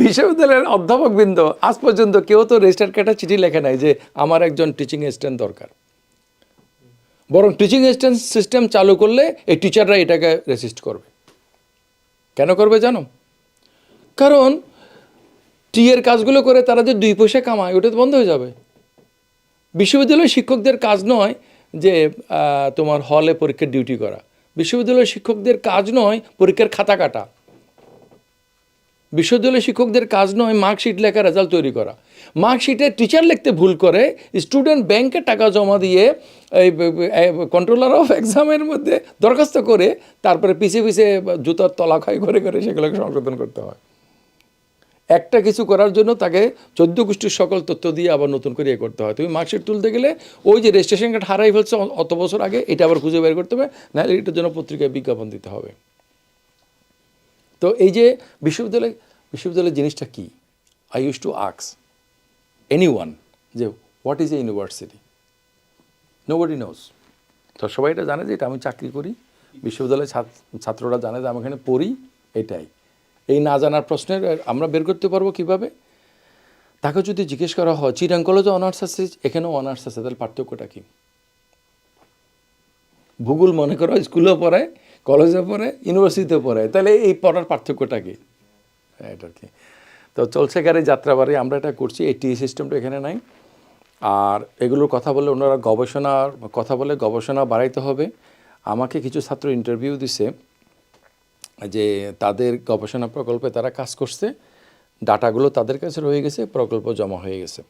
বিশ্ববিদ্যালয়ের অধ্যাপকবৃন্দ আজ পর্যন্ত কেউ তো রেজিস্টার কাটা চিঠি লেখে নাই যে আমার একজন টিচিং অ্যাসিস্ট্যান্ট দরকার। বরং টিচিং অ্যাসিস্ট্যান্ট সিস্টেম চালু করলে এই টিচাররা এটাকে রেসিস্ট করবে। কেন করবে জানো? কারণ টিএর কাজগুলো করে তারা যে 2 পয়সা কামায় ওটা তো বন্ধ হয়ে যাবে। বিশ্ববিদ্যালয়ের শিক্ষকদের কাজ নয় যে তোমার হলে পরীক্ষার ডিউটি করা। বিশ্ববিদ্যালয়ের শিক্ষকদের কাজ নয় পরীক্ষার খাতা কাটা। বিশ্ববিদ্যালয়ের শিক্ষকদের কাজ নয় মার্কশিট লেখা, রেজাল্ট তৈরি করা। মার্কশিটে টিচার লিখতে ভুল করে স্টুডেন্ট ব্যাংকে টাকা জমা দিয়ে এই কন্ট্রোলার অফ এক্সামের মধ্যে দরখাস্ত করে তারপরে পিছিয়ে পিছিয়ে জুতার তলা খাই করে করে সেগুলোকে সংশোধন করতে হয়। একটা কিছু করার জন্য তাকে 14 গোষ্ঠীর সকল তথ্য দিয়ে আবার নতুন করে ইয়ে করতে হয়। তুমি মার্কশিট তুলতে গেলে ওই যে রেজিস্ট্রেশন কার্ড হারাই ফেলছে অত বছর আগে, এটা আবার খুঁজে বের করতে হবে, নাহলে এটার জন্য পত্রিকায় বিজ্ঞাপন দিতে হবে। তো এই যে বিশ্ববিদ্যালয়ের জিনিসটা কি? I use to ask anyone যে what is a university? Nobody knows. তো সবাই এটা জানে যে এটা আমি চাকরি করি, বিশ্ববিদ্যালয়ের ছাত্ররা জানে যে আমি এখানে পড়ি, এটাই। এই না জানার প্রশ্নের আমরা বের করতে পারবো কিভাবে? তাকে যদি জিজ্ঞেস করা হয় চিটাং কলেজে অনার্স আছে, এখানেও অনার্স আছে, তাহলে পার্থক্যটা কি? ভূগোল মনে করো স্কুলেও পড়ায়, কলেজে পড়ে, ইউনিভার্সিটিতে পড়ায়, তাহলে এই পড়ার পার্থক্যটা কি? এটা কি? তো চলছে গাড়ি যাত্রাবাড়ি, আমরা এটা করছি, এই টি সিস্টেমটা এখানে নাই। আর এগুলোর কথা বলে ওনারা গবেষণার কথা বলে গবেষণা বাড়াইতে হবে। আমাকে কিছু ছাত্র ইন্টারভিউ দিছে যে তাদের গবেষণা প্রকল্পে তারা কাজ করছে, ডাটাগুলো তাদের কাছে রয়ে গেছে, প্রকল্প জমা হয়ে গেছে।